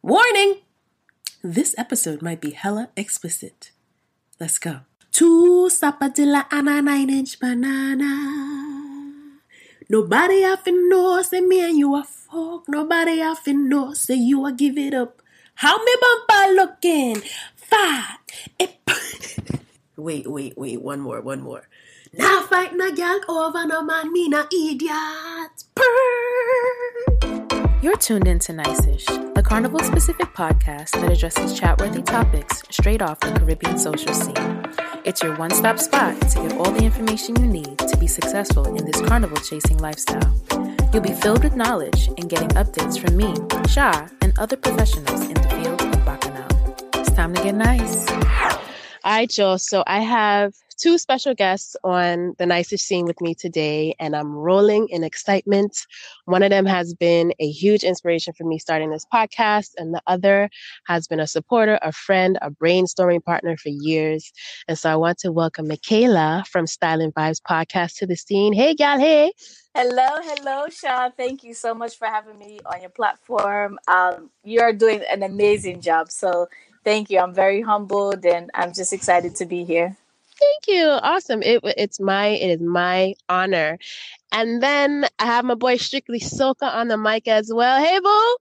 Warning! This episode might be hella explicit. Let's go. 2 sapadilla and a 9-inch banana. Nobody often knows say me and you are folk. Nobody often knows say you are give it up. How me bumper looking? Fat. Wait. One more. Now fight na girl over no man, me na idiot. You're tuned in to Nice-ish, a Carnival-specific podcast that addresses chat-worthy topics straight off the Caribbean social scene. It's your one-stop spot to get all the information you need to be successful in this carnival-chasing lifestyle. You'll be filled with knowledge and getting updates from me, Shah, and other professionals in the field of Bacchanal. It's time to get nice. All right, y'all. So I have 2 special guests on the Nice-ish scene with me today, and I'm rolling in excitement. One of them has been a huge inspiration for me starting this podcast, and the other has been a supporter, a friend, a brainstorming partner for years. And so I want to welcome Mikelah from Style and Vibes podcast to the scene. Hey, gal, hey. Hello, Sean. Thank you so much for having me on your platform. You're doing an amazing job. So thank you. I'm very humbled and I'm just excited to be here. Thank you. Awesome. It is my honor. And then I have my boy Strictly Soca on the mic as well. Hey, boo.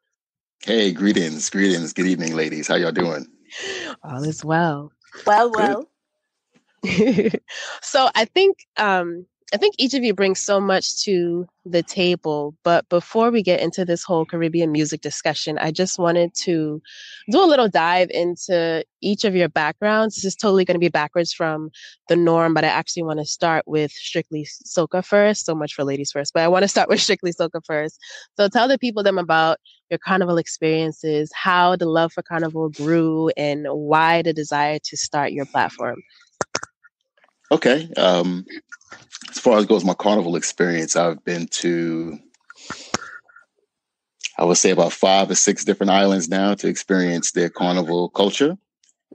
Hey, greetings. Good evening, ladies. How y'all doing? All is well. Well. So I think each of you brings so much to the table, but before we get into this whole Caribbean music discussion, I just wanted to do a little dive into each of your backgrounds. This is totally going to be backwards from the norm, but I actually want to start with Strictly Soca first. So much for ladies first, but I want to start with Strictly Soca first. So tell the people them about your carnival experiences, how the love for carnival grew, and why the desire to start your platform. Okay. As far as goes my carnival experience, I've been to, I would say, about 5 or 6 different islands now to experience their carnival culture.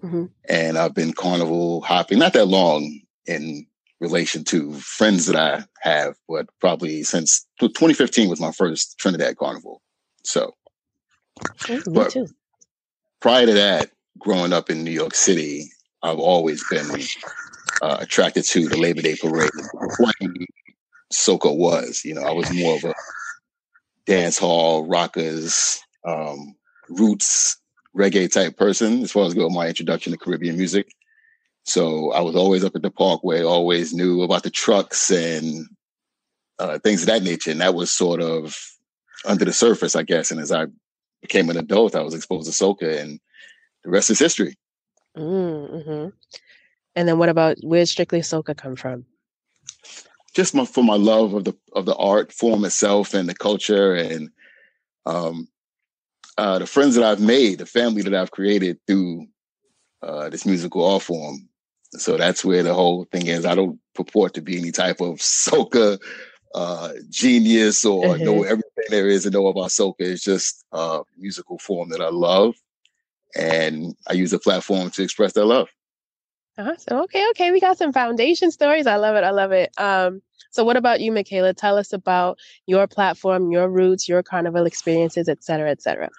Mm-hmm. And I've been carnival hopping, not that long in relation to friends that I have, but probably since 2015 was my first Trinidad carnival. So, me too. Prior to that, growing up in New York City, I've always been attracted to the Labor Day parade. Before I knew Soca was, I was more of a dance hall, rockers, roots, reggae type person as far as my introduction to Caribbean music. So I was always up at the Parkway, always knew about the trucks and things of that nature. And that was sort of under the surface, I guess. And as I became an adult, I was exposed to Soca, and the rest is history. Mm-hmm. And then where'd Strictly Soca come from? Just for my love of the art form itself and the culture, and the friends that I've made, the family that I've created through this musical art form. So that's where the whole thing is. I don't purport to be any type of Soca genius or know everything there is to know about Soca. It's just a musical form that I love, and I use the platform to express that love. Awesome. Okay. We got some foundation stories. I love it. So what about you, Mikelah? Tell us about your platform, your roots, your carnival experiences, et cetera, et cetera.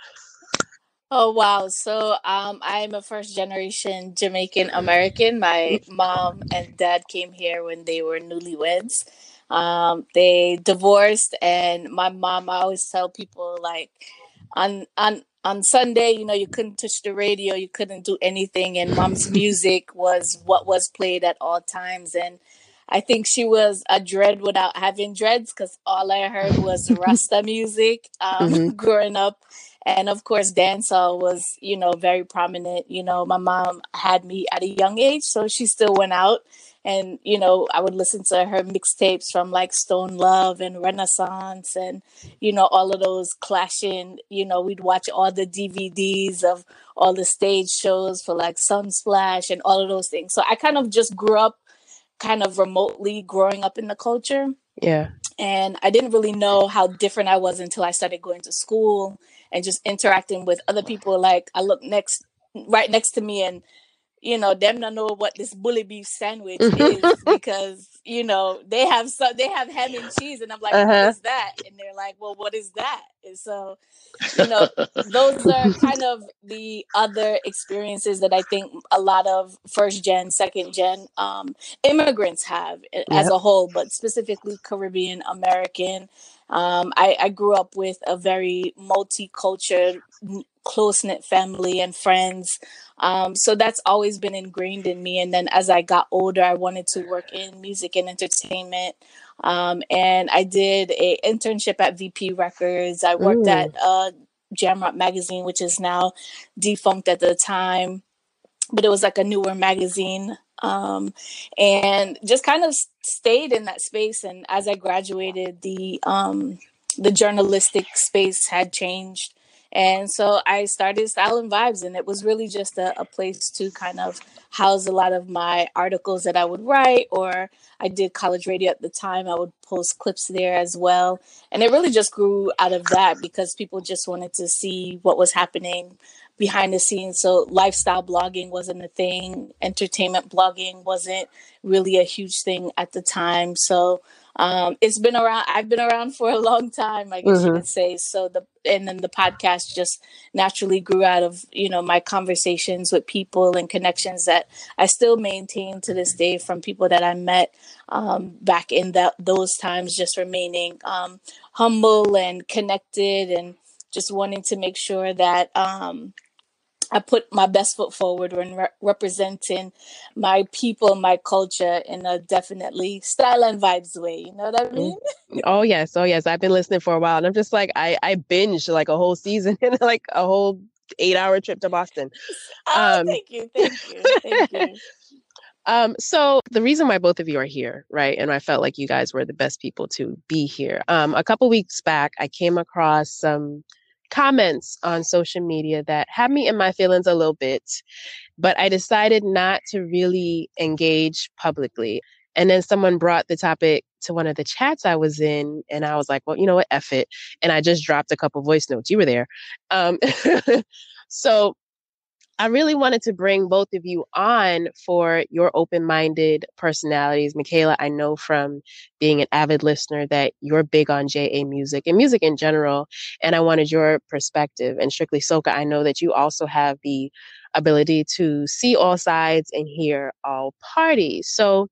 Oh, wow. So I'm a first generation Jamaican American. My mom and dad came here when they were newlyweds. They divorced, and my mom, I always tell people, like, on Sunday, you couldn't touch the radio, you couldn't do anything, and mom's music was what was played at all times. And I think she was a dread without having dreads, because all I heard was Rasta music growing up. And of course, dancehall was, very prominent. My mom had me at a young age, so she still went out. And, I would listen to her mixtapes from like Stone Love and Renaissance and, all of those clashing, we'd watch all the DVDs of all the stage shows for like Sunsplash and all of those things. So I kind of just grew up kind of remotely growing up in the culture. Yeah. And I didn't really know how different I was until I started going to school and just interacting with other people. Like I look right next to me, and them not know what this bully beef sandwich is because, they have ham and cheese. And I'm like, what is that? And they're like, well, what is that? And so, those are kind of the other experiences that I think a lot of first gen, second gen immigrants have as a whole, but specifically Caribbean American. I grew up with a very multicultural, close-knit family and friends. So that's always been ingrained in me. And then as I got older, I wanted to work in music and entertainment. And I did an internship at VP Records. I worked at Jamrock Magazine, which is now defunct at the time, but it was like a newer magazine. And just kind of stayed in that space. And as I graduated, the journalistic space had changed. And so I started Style and Vibes, and it was really just a place to kind of house a lot of my articles that I would write, or I did college radio at the time. I would post clips there as well. And it really just grew out of that because people just wanted to see what was happening behind the scenes. So lifestyle blogging wasn't a thing. Entertainment blogging wasn't really a huge thing at the time. So it's been around. I've been around for a long time, I guess you could say. So and then the podcast just naturally grew out of, my conversations with people and connections that I still maintain to this day from people that I met back in those times, just remaining humble and connected and just wanting to make sure that I put my best foot forward when representing my people, my culture in a definitely Style and Vibes way. You know what I mean? Oh, yes. I've been listening for a while. And I'm just like, I binged like a whole season and like a whole 8-hour trip to Boston. Thank you. So the reason why both of you are here, right? And I felt like you guys were the best people to be here. A couple weeks back, I came across some comments on social media that had me in my feelings a little bit, but I decided not to really engage publicly. And then someone brought the topic to one of the chats I was in, and I was like, well, you know what, F it. And I just dropped a couple voice notes. You were there. So I really wanted to bring both of you on for your open-minded personalities. Mikelah, I know from being an avid listener that you're big on JA music and music in general, and I wanted your perspective. And Strictly Soca, I know that you also have the ability to see all sides and hear all parties. So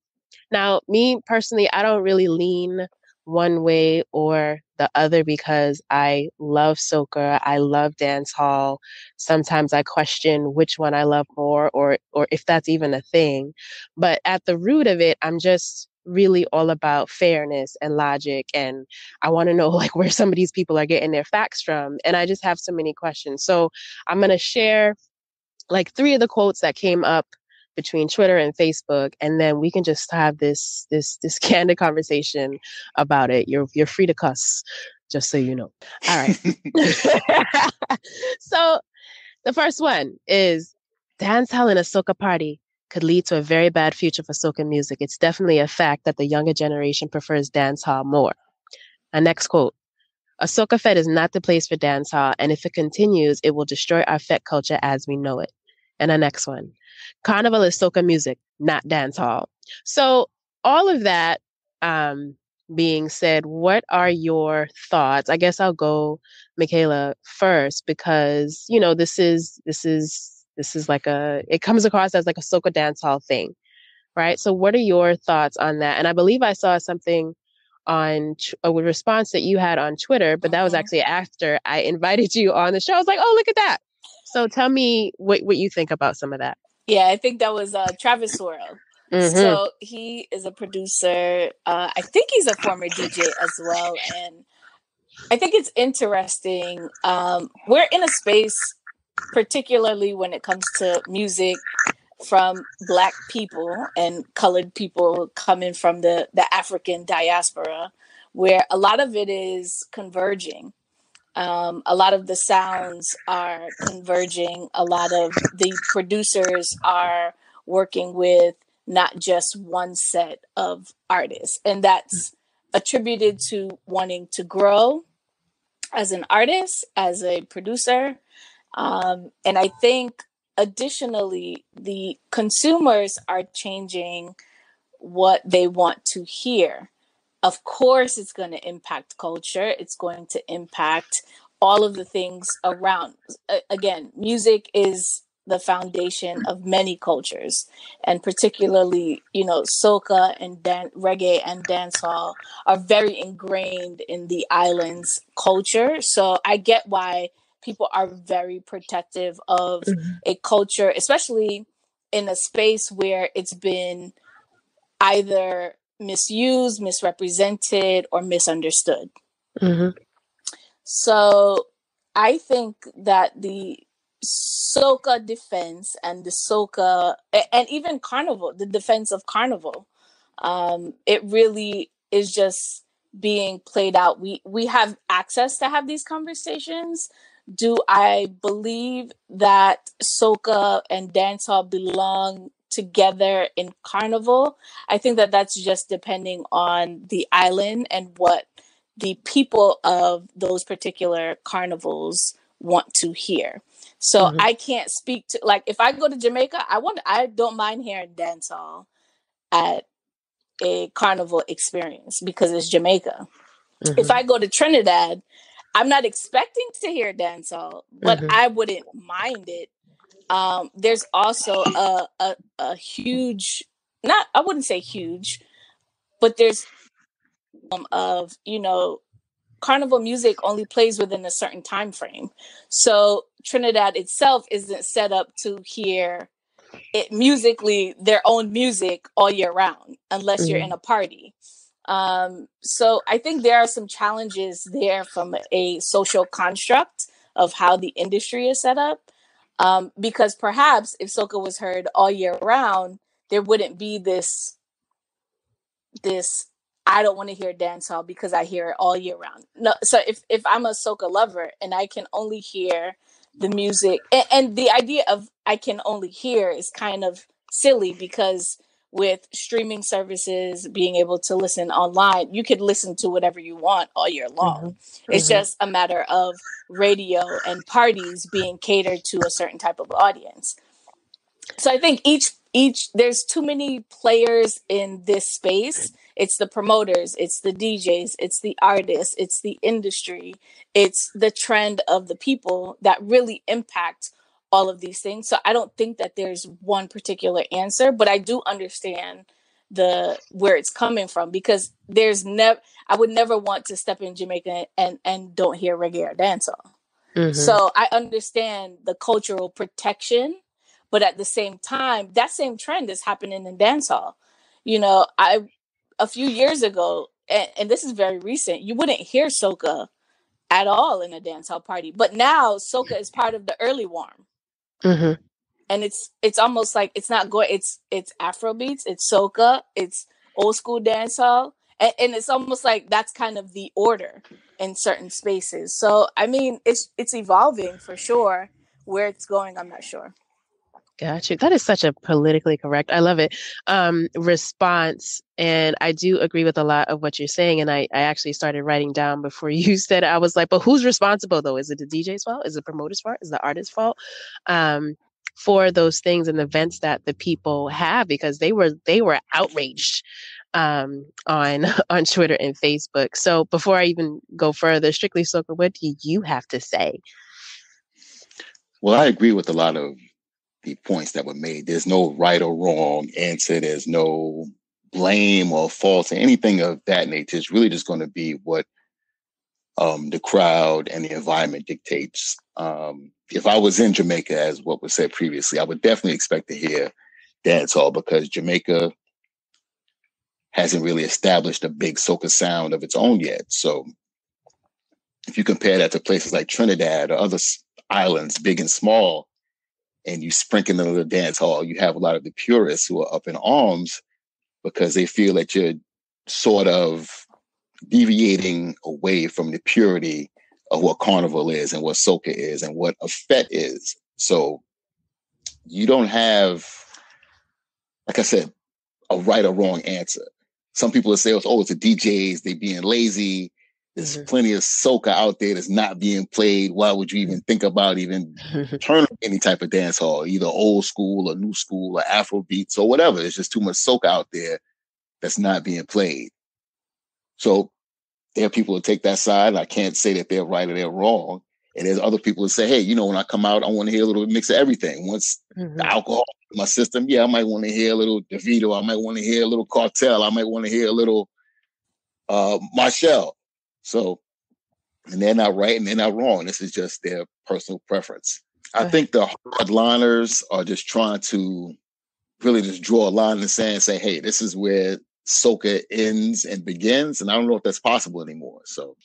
now, me personally, I don't really lean one way or the other because I love soca, I love dancehall. Sometimes I question which one I love more or if that's even a thing. But at the root of it, I'm just really all about fairness and logic, and I want to know like where some of these people are getting their facts from. And I just have so many questions. So I'm going to share like 3 of the quotes that came up between Twitter and Facebook, and then we can just have this candid conversation about it. You're free to cuss, just so you know. All right. So the first one is dancehall in a soca party could lead to a very bad future for soca music. It's definitely a fact that the younger generation prefers dancehall more. Our next quote. A soca fed is not the place for dancehall, and if it continues, it will destroy our fete culture as we know it. And our next one. Carnival is soca music, not dancehall. So all of that being said, what are your thoughts? I guess I'll go Mikelah first because, this is like it comes across as like a soca dancehall thing, right? So what are your thoughts on that? And I believe I saw something on a response that you had on Twitter, but that was actually after I invited you on the show. I was like, oh, look at that. So tell me what you think about some of that. Yeah, I think that was Travis Swirl. So he is a producer. I think he's a former DJ as well. And I think it's interesting. We're in a space, particularly when it comes to music from Black people and colored people coming from the African diaspora, where a lot of it is converging. A lot of the sounds are converging. A lot of the producers are working with not just one set of artists. And that's attributed to wanting to grow as an artist, as a producer. And I think additionally, the consumers are changing what they want to hear. Of course, it's going to impact culture. It's going to impact all of the things around. Again, music is the foundation of many cultures, and particularly, soca and reggae and dancehall are very ingrained in the island's culture. So I get why people are very protective of a culture, especially in a space where it's been either misused, misrepresented, or misunderstood. Mm-hmm. So I think that the soca defense and the soca, and even Carnival, the defense of Carnival, it really is just being played out. We have access to have these conversations. Do I believe that soca and dancehall belong together in Carnival? I think that that's just depending on the island and what the people of those particular carnivals want to hear. So I can't speak to, like, if I go to Jamaica, I don't mind hearing dancehall at a carnival experience because it's Jamaica. If I go to Trinidad, I'm not expecting to hear dancehall, but I wouldn't mind it. There's also a huge, I wouldn't say huge, but there's of, carnival music only plays within a certain time frame. So Trinidad itself isn't set up to hear it musically, their own music all year round, unless you're in a party. So I think there are some challenges there from a social construct of how the industry is set up. Because perhaps if soca was heard all year round, there wouldn't be this I don't want to hear dancehall because I hear it all year round. No, so if I'm a soca lover and I can only hear the music, and the idea of I can only hear is kind of silly because with streaming services, being able to listen online, you could listen to whatever you want all year long. It's just a matter of radio and parties being catered to a certain type of audience. So I think each there's too many players in this space. It's the promoters, it's the DJs, it's the artists, it's the industry, it's the trend of the people that really impact all of these things. So I don't think that there's one particular answer, but I do understand where it's coming from, because I would never want to step in Jamaica and don't hear reggae or dancehall. So I understand the cultural protection, but at the same time, that same trend is happening in dancehall. A few years ago, and this is very recent, you wouldn't hear soca at all in a dancehall party. But now soca is part of the early warm. And it's almost like it's not going, it's Afrobeats, it's soca, it's old school dancehall. And it's almost like that's kind of the order in certain spaces. So, I mean, it's evolving for sure. Where it's going, I'm not sure. Got you. That is such a politically correct, I love it, response. And I do agree with a lot of what you're saying. And I actually started writing down before you said it. I was like, but who's responsible though? Is it the DJ's fault? Is it the promoter's fault? Is it the artist's fault? For those things and events that the people have, because they were outraged on Twitter and Facebook. So before I even go further, Strictly Soca, what do you have to say? Well, I agree with a lot of the points that were made. There's no right or wrong answer. There's no blame or fault or anything of that nature. It's really just going to be what the crowd and the environment dictates. If I was in Jamaica, as what was said previously, I would definitely expect to hear dancehall, because Jamaica hasn't really established a big soca sound of its own yet. So if you compare that to places like Trinidad or other islands, big and small, and you sprinkle in a little dance hall, you have a lot of the purists who are up in arms because they feel that you're sort of deviating away from the purity of what Carnival is and what soca is and what a fete is. So you don't have, like I said, a right or wrong answer. Some people will say, oh, it's the DJs, they being lazy. There's plenty of soca out there that's not being played. Why would you even think about even turning any type of dance hall, either old school or new school or Afro beats or whatever? There's just too much soca out there that's not being played. So there are people who take that side. I can't say that they're right or they're wrong. And there's other people who say, hey, you know, when I come out, I want to hear a little mix of everything. Once the alcohol in my system, I might want to hear a little DeVito. I might want to hear a little Cartel. I might want to hear a little Marshall. So, and they're not right and they're not wrong. This is just their personal preference. I think the hardliners are just trying to really just draw a line in the sand and say, hey, this is where soca ends and begins. And I don't know if that's possible anymore. So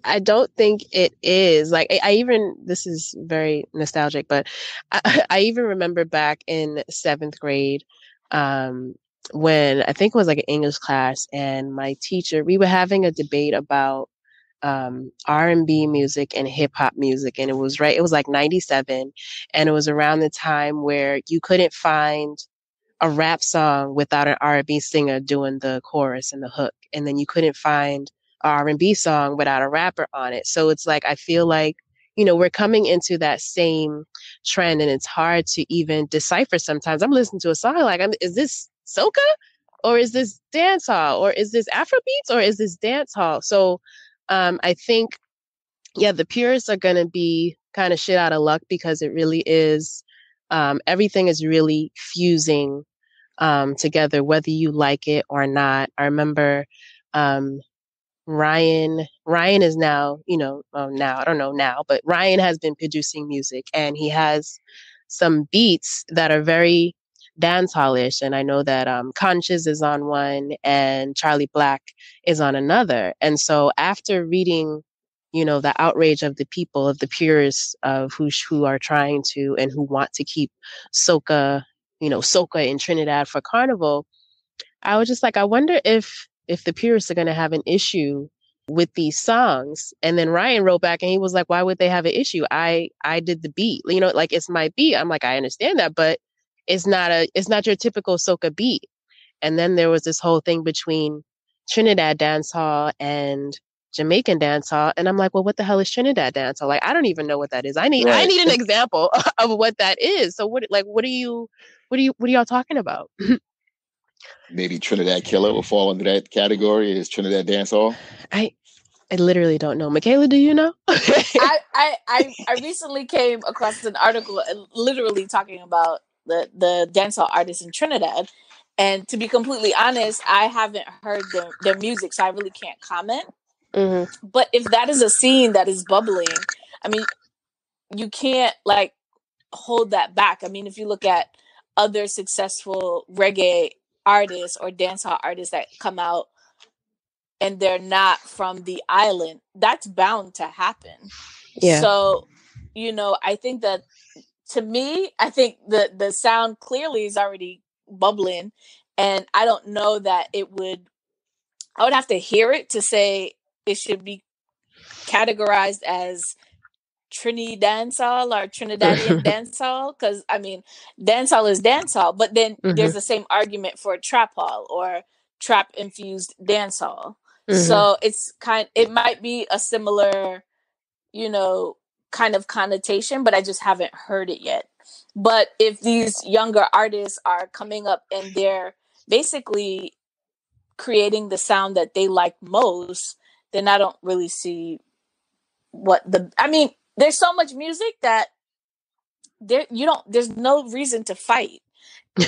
I don't think it is. Like, I even, this is very nostalgic, but I even remember back in 7th grade, when I think it was like an English class, and my teacher, we were having a debate about R&B music and hip hop music. And it was like 97. And it was around the time where you couldn't find a rap song without an R&B singer doing the chorus and the hook. And then you couldn't find an R&B song without a rapper on it. So it's like, I feel like, you know, we're coming into that same trend, and it's hard to even decipher sometimes. I'm listening to a song like, is this soca? Or is this dancehall? Or is this Afrobeats? Or is this dancehall? So I think, the purists are going to be kind of shit out of luck, because it really is, everything is really fusing together, whether you like it or not. I remember Ryan is now, I don't know now, but Ryan has been producing music, and he has some beats that are very dancehallish. And I know that Conscious is on one and Charlie Black is on another. And so after reading, the outrage of the people, of the purists, of who are trying to and who want to keep soca, soca in Trinidad for Carnival, I was just like, I wonder if the purists are going to have an issue with these songs. And then Ryan wrote back and he was like, why would they have an issue? I did the beat, like, it's my beat. I'm like, I understand that, but it's not your typical soca beat. And then there was this whole thing between Trinidad dancehall and Jamaican dancehall. And I'm like, well, what the hell is Trinidad dancehall? Like, I don't even know what that is. I need an example of what that is. So what are y'all talking about? Maybe Trinidad Killer will fall into that category. Is Trinidad dancehall? I literally don't know. Mikelah, do you know? I recently came across an article literally talking about the dancehall artists in Trinidad, and to be completely honest, I haven't heard their music, so I really can't comment. Mm-hmm. But if that is a scene that is bubbling, I mean, you can't hold that back. I mean, if you look at other successful reggae artists or dancehall artists that come out and they're not from the island, that's bound to happen. Yeah. So, I think that, to me, I think the sound clearly is already bubbling, and I don't know that I would have to hear it to say it should be categorized as Trini dancehall or Trinidadian dancehall, because I mean, dancehall is dancehall, but then there's the same argument for trap hall or trap infused dancehall. So it might be a similar, kind of connotation, but I just haven't heard it yet. But if these younger artists are coming up and they're basically creating the sound that they like most, then I don't really see there's so much music that there's no reason to fight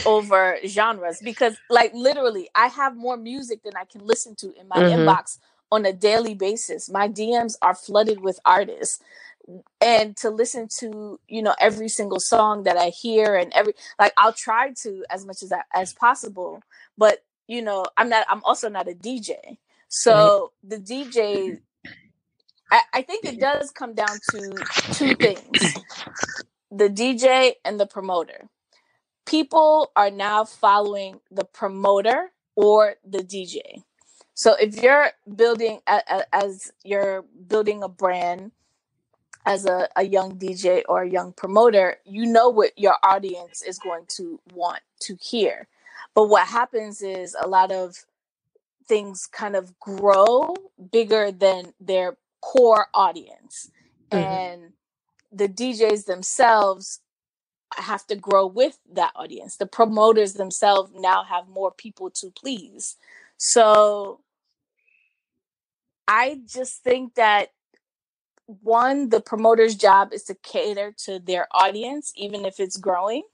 over genres, because literally I have more music than I can listen to in my inbox on a daily basis. My DMs are flooded with artists, and to listen to, every single song that I hear, and I'll try to as much as possible, but I'm also not a DJ. So the DJ, I think it does come down to two things: the DJ and the promoter. People are now following the promoter or the DJ. So if you're building as you're building a brand as a young DJ or a young promoter, what your audience is going to want to hear. But what happens is a lot of things kind of grow bigger than their core audience. And the DJs themselves have to grow with that audience. The promoters themselves now have more people to please. So I just think that, one, the promoter's job is to cater to their audience, even if it's growing.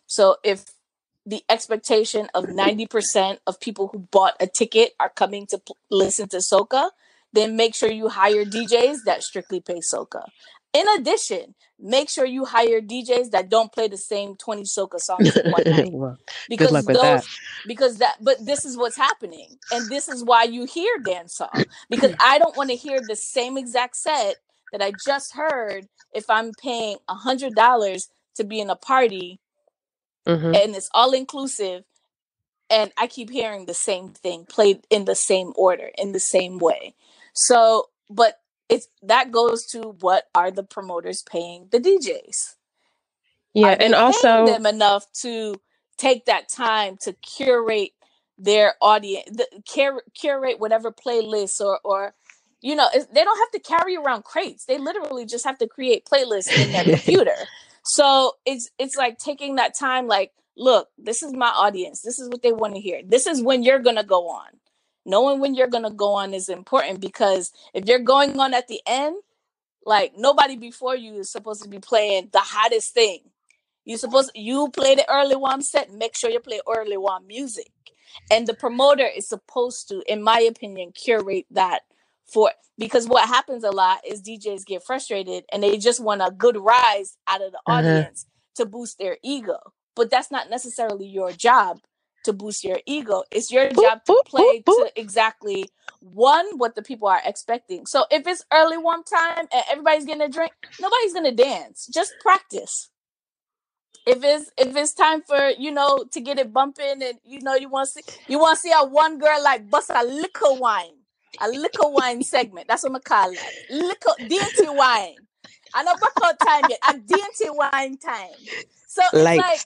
So if the expectation of 90% of people who bought a ticket are coming to listen to soca, then make sure you hire DJs that strictly play soca. In addition, make sure you hire DJs that don't play the same 20 soca songs in one night. Well, because good luck with but this is what's happening. And this is why you hear dancehall. Because I don't want to hear the same exact set that I just heard if I'm paying $100 to be in a party and it's all inclusive, and I keep hearing the same thing played in the same order, in the same way. So, but that goes to, what are the promoters paying the DJs? Yeah, are they and also paying them enough to take that time to curate their audience, curate whatever playlist or they don't have to carry around crates. They literally just have to create playlists in their computer. So it's like taking that time, like, look, this is my audience. This is what they want to hear. This is when you're going to go on. Knowing when you're going to go on is important, because if you're going on at the end, like, nobody before you is supposed to be playing the hottest thing. You play the early one set, make sure you play early one music. And the promoter is supposed to, in my opinion, curate that because what happens a lot is DJs get frustrated and they just want a good rise out of the audience to boost their ego. But that's not necessarily your job to boost your ego. It's your job to play to exactly what the people are expecting. So if it's early warm time and everybody's getting a drink, nobody's gonna dance. Just practice. If it's time for to get it bumping, and you want to see a one girl like bust a liquor wine segment. That's what I call it. Liquor dainty wine. I know breakout time yet. A dainty wine time. So it's like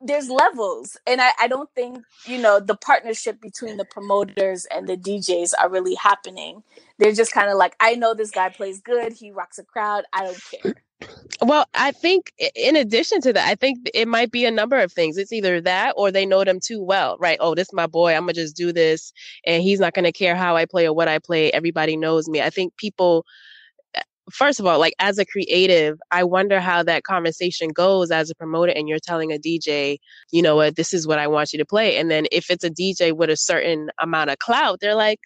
there's levels, and I don't think the partnership between the promoters and the DJs are really happening. They're just kind of like, I know this guy plays good, he rocks a crowd, I don't care. Well, I think in addition to that, I think it might be a number of things. It's either that or they know them too well, right? Oh, this is my boy, I'm gonna just do this and he's not gonna care how I play or what I play. Everybody knows me. I think people, first of all, like, as a creative, I wonder how that conversation goes as a promoter and you're telling a DJ, you know what, this is what I want you to play. And then if it's a DJ with a certain amount of clout, they're like,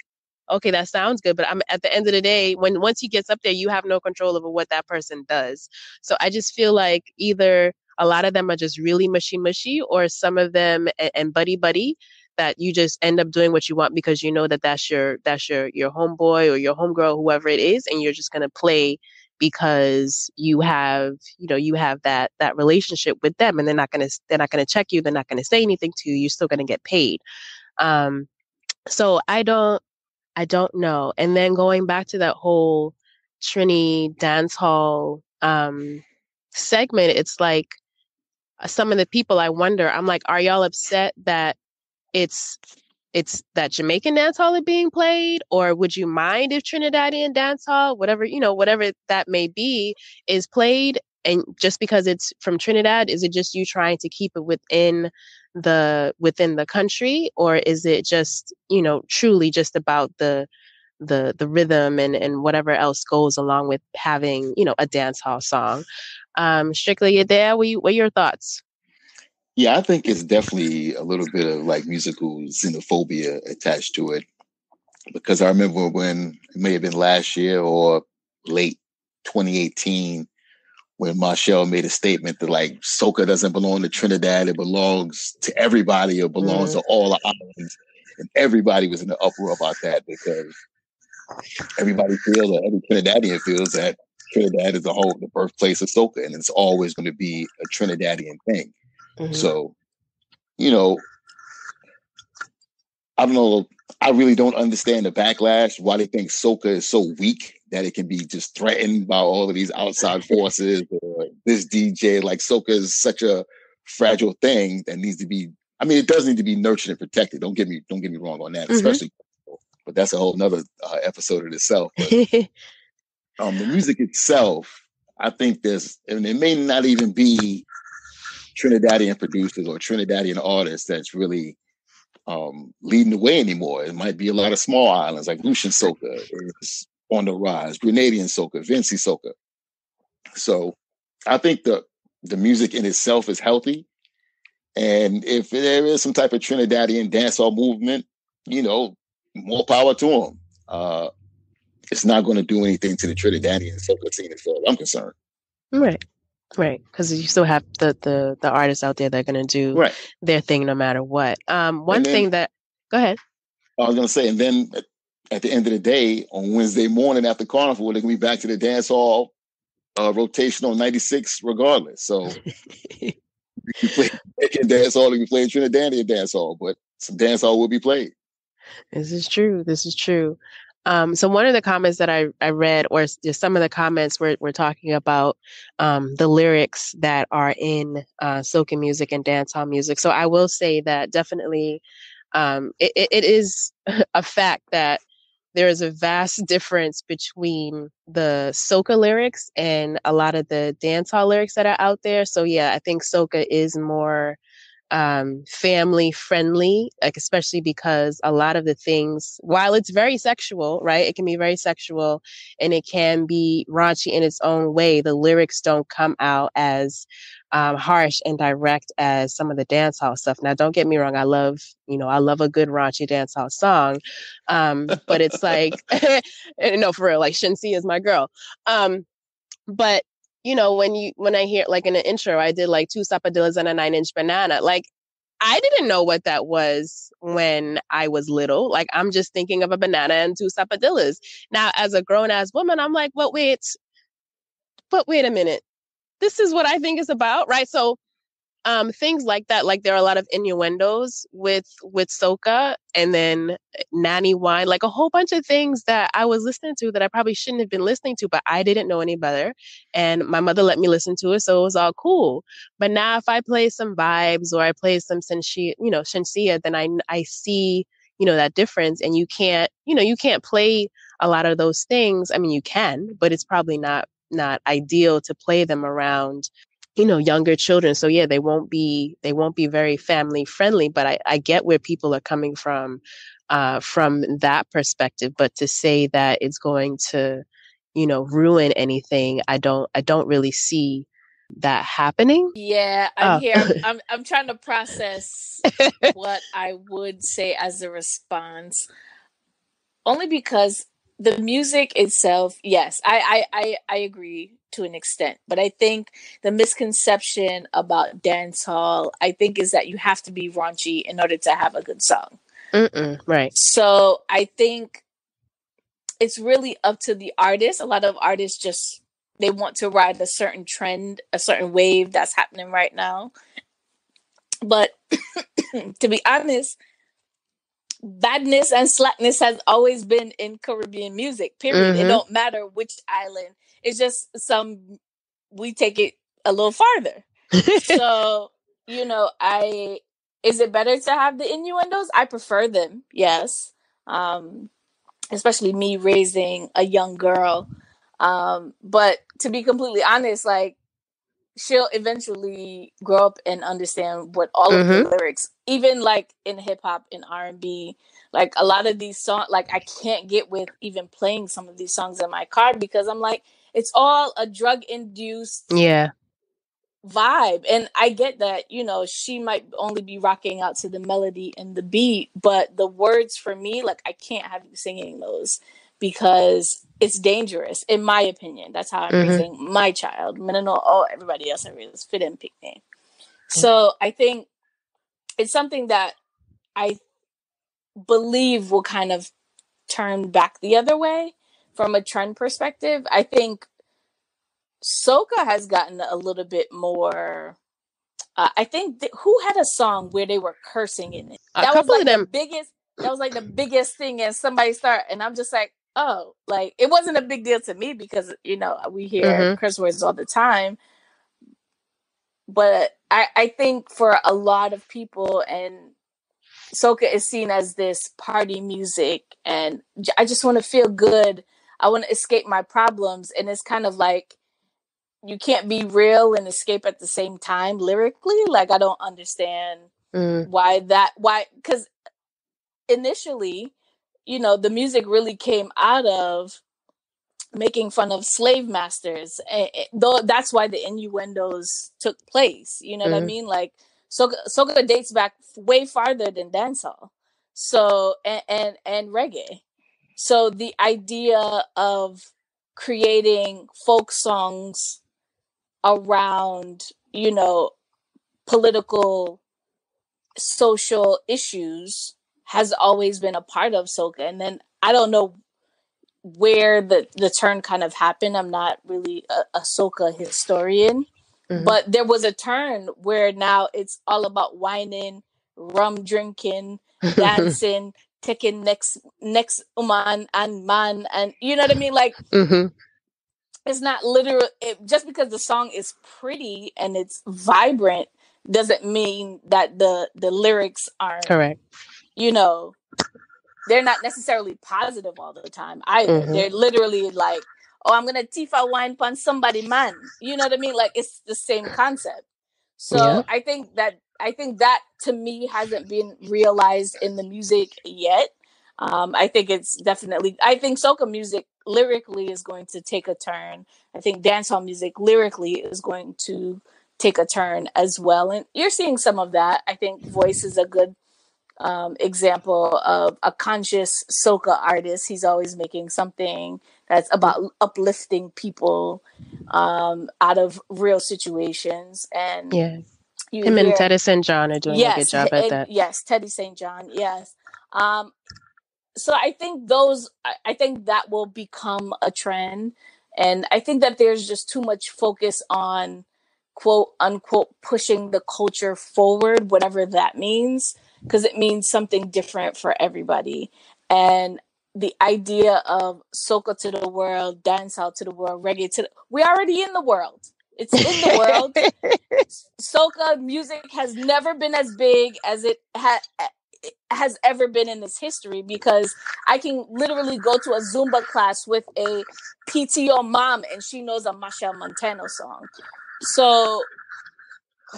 okay, that sounds good. But at the end of the day, once he gets up there, you have no control over what that person does. So I just feel like either a lot of them are just really mushy, or some of them and buddy, that you just end up doing what you want because you know that's your homeboy or your homegirl, whoever it is, and you're just gonna play because you have that relationship with them, and they're not gonna check you, they're not gonna say anything to you, you're still gonna get paid. So I don't know. And then going back to that whole Trini dancehall segment, it's like some of the people I wonder, I'm like, are y'all upset that it's that Jamaican dancehall is being played, or would you mind if Trinidadian dancehall, whatever that may be, is played? And just because it's from Trinidad, is it just you trying to keep it within the country, or is it just truly just about the rhythm and whatever else goes along with having a dancehall song? Strictly, you there? What are your thoughts? Yeah, I think it's definitely a little bit of like musical xenophobia attached to it, because I remember when it may have been last year or late 2018 when Marshall made a statement that like soca doesn't belong to Trinidad, it belongs to everybody, or belongs to all the islands, and everybody was in the uproar about that because everybody feels, or every Trinidadian feels, that Trinidad is the birthplace of soca, and it's always going to be a Trinidadian thing. So, I don't know. I really don't understand the backlash, why they think soca is so weak that it can be just threatened by all of these outside forces, or this DJ. Like, soca is such a fragile thing that needs to be I mean, it does need to be nurtured and protected. Don't get me wrong on that, especially. But that's a whole nother episode in itself. But the music itself, I think and it may not even be Trinidadian producers or Trinidadian artists that's really leading the way anymore. It might be a lot of small islands like Lucian Soca is on the rise, Grenadian Soca, Vinci Soca. So I think the music in itself is healthy. And if there is some type of Trinidadian dancehall movement, more power to them. It's not going to do anything to the Trinidadian soca scene as far as I'm concerned. Right. Because you still have the artists out there that are going to do their thing no matter what. Go ahead. I was going to say, and then at the end of the day, on Wednesday morning after Carnival, they're going to be back to the dancehall rotation on 96 regardless. So you can play dancehall, you can play Trinidadian dancehall, but some dancehall will be played. This is true. So one of the comments that I read, or just some of the comments we're talking about the lyrics that are in soca music and dancehall music. So I will say that definitely it is a fact that there is a vast difference between the soca lyrics and a lot of the dancehall lyrics that are out there. So yeah, I think soca is more family friendly, like especially because a lot of the things, while it's very sexual, right? It can be very sexual and it can be raunchy in its own way. The lyrics don't come out as harsh and direct as some of the dancehall stuff. Now, don't get me wrong. I love a good raunchy dancehall song. But it's like, no, for real, like Shinsi is my girl. But when I hear, like in the intro, I did like 2 sapodillas and a 9-inch banana. Like, I didn't know what that was when I was little. Like, I'm just thinking of a banana and 2 sapodillas. Now, as a grown ass woman, I'm like, but wait a minute. This is what I think it's about, right? So, things like that, like there are a lot of innuendos with soca, and then nanny wine, like a whole bunch of things that I was listening to that I probably shouldn't have been listening to, but I didn't know any better. And my mother let me listen to it, so it was all cool. But now if I play some vibes or I play some Shensia, then I see, that difference. And you can't play a lot of those things. I mean, you can, but it's probably not ideal to play them around younger children. So yeah, they won't be very family friendly, but I get where people are coming from that perspective. But to say that it's going to, ruin anything, I don't really see that happening. Yeah, I'm here. I'm trying to process what I would say as a response. Only because the music itself, yes, I agree to an extent, but I think the misconception about dancehall, I think, is that you have to be raunchy in order to have a good song. Right. So I think it's really up to the artist. A lot of artists they want to ride a certain trend, a certain wave that's happening right now. But to be honest, badness and slackness has always been in Caribbean music, period. It don't matter which island. It's just we take it a little farther. So, is it better to have the innuendos? I prefer them, yes. Especially me raising a young girl. But to be completely honest, like, she'll eventually grow up and understand what all of the lyrics, even like in hip hop and R&B, like a lot of these songs, like I can't get with even playing some of these songs in my car because I'm like, it's all a drug induced vibe. And I get that, she might only be rocking out to the melody and the beat, but the words for me, like I can't have you singing those because it's dangerous, in my opinion. That's how I'm raising my child. I don't know, everybody else I raise fit in pick name. So I think it's something that I believe will kind of turn back the other way from a trend perspective. I think soca has gotten a little bit more. I think who had a song where they were cursing in it? That was like the biggest thing, and somebody and I'm just like, oh, like it wasn't a big deal to me because we hear curse words all the time. but I think for a lot of people, and soca is seen as this party music, and I just want to feel good. I want to escape my problems, and it's kind of like you can't be real and escape at the same time lyrically. Like, I don't understand why, because initially, the music really came out of making fun of slave masters, though that's why the innuendos took place. You know what I mean? Like, soca dates back way farther than dancehall, so and reggae. So the idea of creating folk songs around, political, social issues has always been a part of soca. And then I don't know where the turn kind of happened. I'm not really a soca historian, but there was a turn where now it's all about whining, rum drinking, dancing, taking next woman and man, and you know what I mean? Like, it's not literal. Just because the song is pretty and it's vibrant doesn't mean that the lyrics aren't correct. They're not necessarily positive all the time either. They're literally like, oh, I'm gonna tifa wine pon somebody man. You know what I mean? Like, it's the same concept. So I think that to me hasn't been realized in the music yet. I think it's definitely. I think soca music lyrically is going to take a turn. I think dancehall music lyrically is going to take a turn as well, and you're seeing some of that. I think Voice is a good example of a conscious soca artist. He's always making something that's about uplifting people out of real situations. And him and Teddy St. John are doing a good job at that. Yes, Teddy St. John. Yes. So I think that will become a trend. And I think that there's just too much focus on quote unquote pushing the culture forward, whatever that means, because it means something different for everybody. And the idea of soca to the world, dancehall to the world, reggae we're already in the world. It's in the world. Soca music has never been as big as it has ever been in its history, because I can literally go to a Zumba class with a PTO mom and she knows a Machel Montano song. So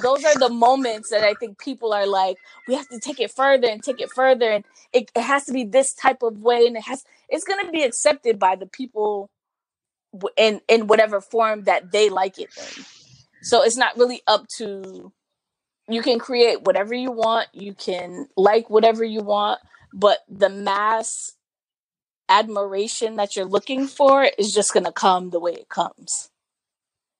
those are the moments that I think people are like, we have to take it further and take it further, and it has to be this type of way, and it's going to be accepted by the people in whatever form that they like it in. So it's not really up to, you can create whatever you want, you can like whatever you want, but the mass admiration that you're looking for is just going to come the way it comes.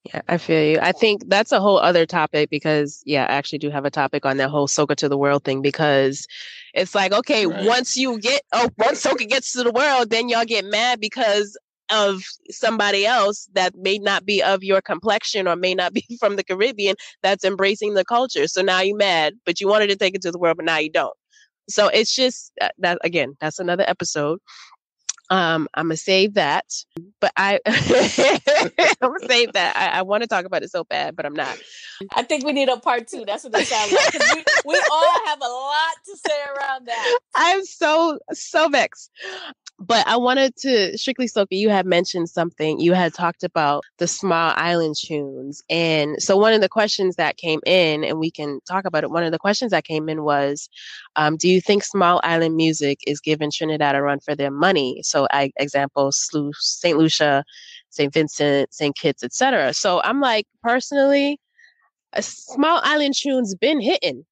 Yeah, I feel you. I think that's a whole other topic, because I actually do have a topic on that whole soca to the world thing, because it's like, okay, once soca gets to the world, then y'all get mad because of somebody else that may not be of your complexion or may not be from the Caribbean that's embracing the culture. So now you're mad, but you wanted to take it to the world, but now you don't. So it's just that, again, that's another episode. I'm gonna save that, but I'm gonna save that. I want to talk about it so bad, but I'm not. I think we need a part 2. That's what it sounds like, because we all have a lot to say around that. I'm so vexed. But I wanted to, Strictly Soca, you had mentioned something. You had talked about the Small Island tunes. And so one of the questions that came in, and we can talk about it, one of the questions that came in was, do you think Small Island music is giving Trinidad a run for their money? So example, St. Lucia, St. Vincent, St. Kitts, etc. So I'm like, personally, a Small Island tune's been hitting,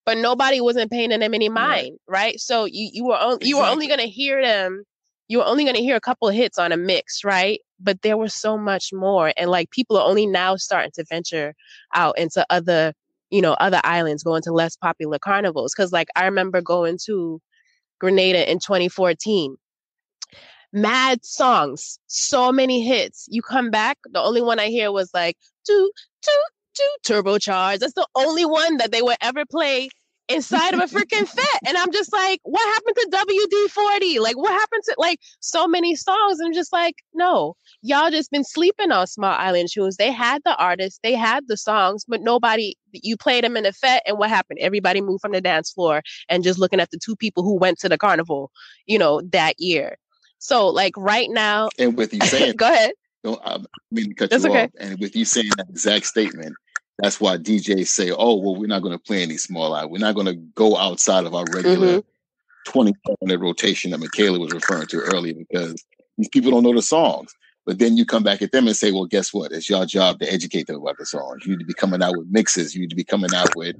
but nobody wasn't paying them any mind, right? So you were only going to hear them. You were only going to hear a couple of hits on a mix, right? But there was so much more. And like, people are only now starting to venture out into other islands, going to less popular carnivals. Cause like, I remember going to Grenada in 2014, mad songs, so many hits. You come back, the only one I hear was like, turbocharged. That's the only one that they would ever play inside of a freaking fet. And I'm just like, what happened to WD-40? Like, what happened to like so many songs? And I'm just like, no, y'all just been sleeping on Small Island Tunes. They had the artists, they had the songs, but nobody, you played them in a fet. And what happened? Everybody moved from the dance floor and just looking at the two people who went to the carnival, you know, that year. So like right now. And with you saying, go ahead. I mean to cut That's you okay. off. And with you saying that exact statement, that's why DJs say, oh, well, we're not going to play any Small Island. We're not going to go outside of our regular 20-minute rotation that Mikelah was referring to earlier, because these people don't know the songs. But then you come back at them and say, well, guess what? It's your job to educate them about the songs. You need to be coming out with mixes. You need to be coming out with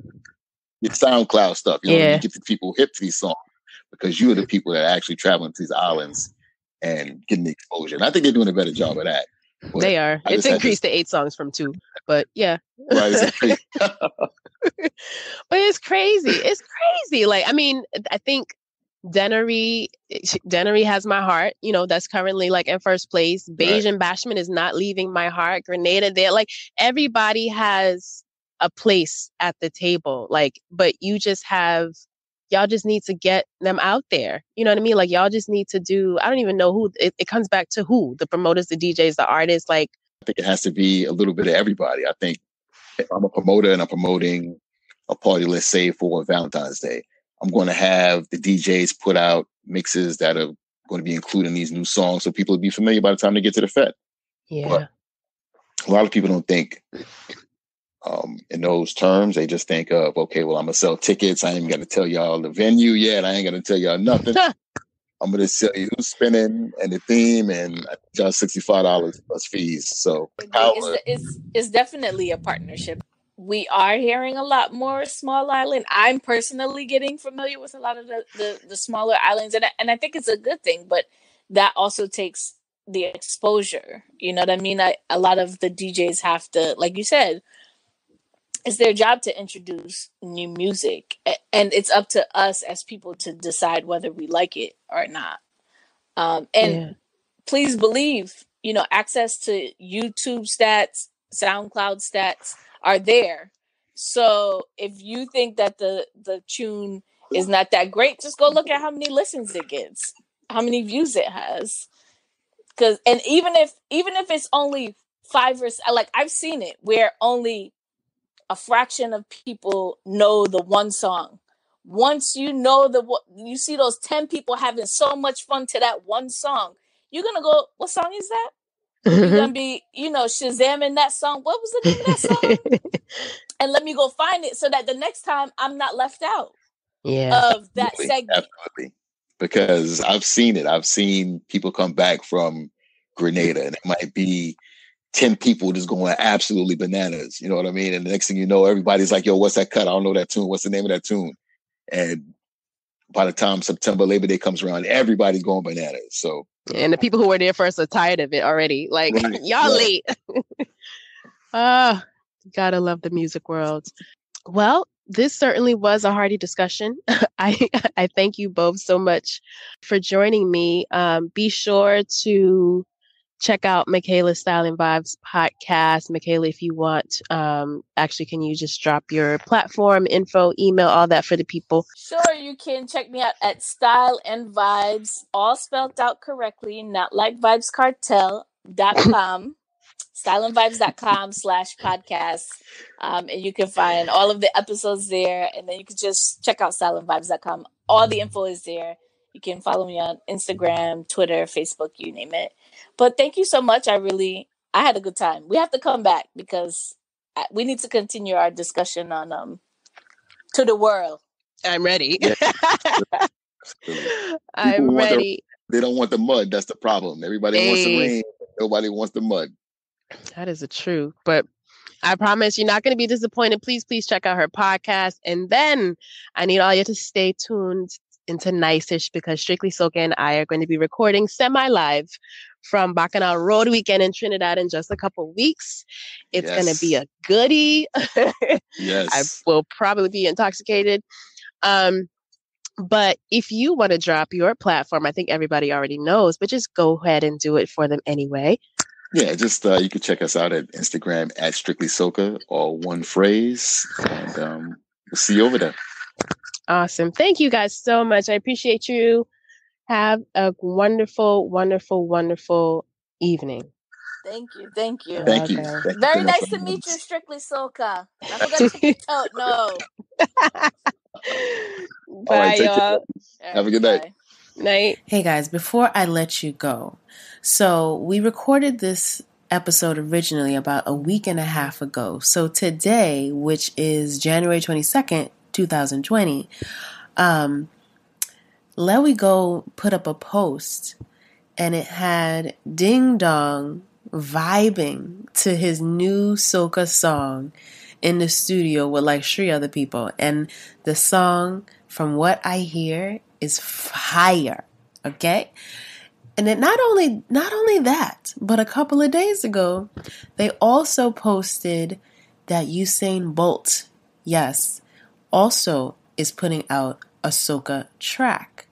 your SoundCloud stuff. You know, you get the people hip to these songs, because you're the people that are actually traveling to these islands and getting the exposure. And I think they're doing a better job of that. But they are. It's increased to 8 songs from 2. But yeah. Right. But it's crazy. It's crazy. Like, I mean, I think Dennery has my heart. You know, that's currently like in first place. Beige and Bashman is not leaving my heart. Grenada, there. Like, everybody has a place at the table. Like, but you just have, y'all just need to get them out there. You know what I mean? Like, y'all just need to do, I don't even know who, it comes back to who? The promoters, the DJs, the artists. Like, I think it has to be a little bit of everybody. I think if I'm a promoter and I'm promoting a party, let's say for Valentine's Day, I'm going to have the DJs put out mixes that are going to be including these new songs so people will be familiar by the time they get to the Fed. Yeah. But a lot of people don't think in those terms. They just think of, okay, well, I'm going to sell tickets. I ain't got to tell y'all the venue yet. I ain't got to tell y'all nothing. I'm going to sell you who's spinning and the theme, and I charge $65 plus fees. So it's definitely a partnership. We are hearing a lot more Small Island. I'm personally getting familiar with a lot of the smaller islands, and I think it's a good thing, but that also takes the exposure. You know what I mean? A lot of the DJs have to, like you said, it's their job to introduce new music, and it's up to us as people to decide whether we like it or not. Please believe, you know, access to YouTube stats, SoundCloud stats are there. So if you think that the tune is not that great, just go look at how many listens it gets, how many views it has. And even if it's only 5 or like, I've seen it where only a fraction of people know the one song. Once you know you see those 10 people having so much fun to that one song, you're going to go, what song is that? You're going to be, you know, Shazamming that song. What was the name of that song? And let me go find it so that the next time I'm not left out of that segment. Absolutely. Because I've seen it. I've seen people come back from Grenada, and it might be 10 people just going absolutely bananas. You know what I mean? And the next thing you know, everybody's like, yo, what's that cut? I don't know that tune. What's the name of that tune? And by the time September, Labor Day comes around, everybody's going bananas. So, and the people who were there first are tired of it already. Like, y'all late. Gotta love the music world. Well, this certainly was a hearty discussion. I thank you both so much for joining me. Be sure to check out Mikelah Style and Vibes podcast. Mikelah, if you want, actually, can you just drop your platform, info, email, all that for the people? Sure, you can check me out at Style and Vibes, all spelled out correctly, not like vibescartel.com. styleandvibes.com/podcast. And you can find all of the episodes there. And then you can just check out styleandvibes.com. All the info is there. You can follow me on Instagram, Twitter, Facebook, you name it. But thank you so much. I had a good time. We have to come back because we need to continue our discussion on To the World. I'm ready. Yeah. I'm ready. They don't want the mud. That's the problem. Everybody wants the rain. Nobody wants the mud. That is the truth. But I promise you're not going to be disappointed. Please check out her podcast. And then I need all you to stay tuned into Nice-ish, because Strictly Soca and I are going to be recording semi-live from Bacchanal Road Weekend in Trinidad in just a couple weeks. It's going to be a goodie. Yes. I will probably be intoxicated. But if you want to drop your platform, I think everybody already knows, but just go ahead and do it for them anyway. Yeah, just you can check us out at Instagram at Strictly Soca, all one phrase, and we'll see you over there. Awesome. Thank you guys so much. I appreciate you. Have a wonderful, wonderful, wonderful evening. Thank you. Thank you. Thank you. Okay. Thank you Very so much nice for to meet you, this. Strictly Soca. I forgot to check it out. No. All Bye, right, take care. y'all. Have a good night. Bye. Night. Hey guys, before I let you go, so we recorded this episode originally about a week and a half ago. So today, which is January 22nd, 2020, Let We Go put up a post and it had Ding Dong vibing to his new soca song in the studio with like 3 other people. And the song, from what I hear, is fire. Okay? And it not only that, but a couple of days ago, they also posted that Usain Bolt, yes, also is putting out a soca track.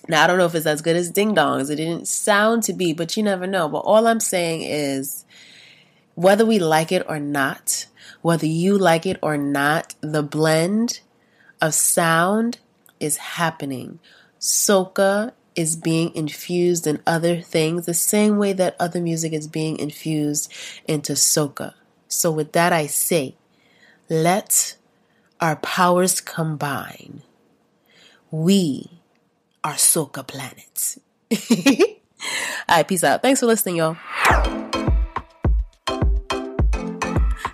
Now, I don't know if it's as good as Ding Dong's. It didn't sound to be, but you never know. But all I'm saying is, whether we like it or not, whether you like it or not, the blend of sound is happening. Soca is being infused in other things the same way that other music is being infused into soca. So with that I say, let our powers combine. We are Soca Planet. All right, peace out. Thanks for listening, y'all.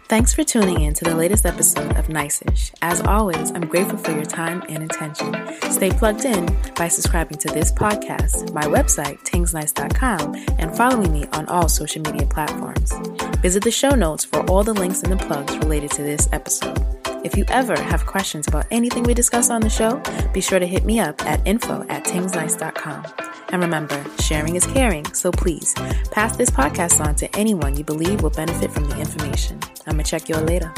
Thanks for tuning in to the latest episode of Nice-ish. As always, I'm grateful for your time and attention. Stay plugged in by subscribing to this podcast, my website, tingznice.com, and following me on all social media platforms. Visit the show notes for all the links and the plugs related to this episode. If you ever have questions about anything we discuss on the show, be sure to hit me up at info@tingznice.com. And remember, sharing is caring, so please pass this podcast on to anyone you believe will benefit from the information. I'm going to check y'all later.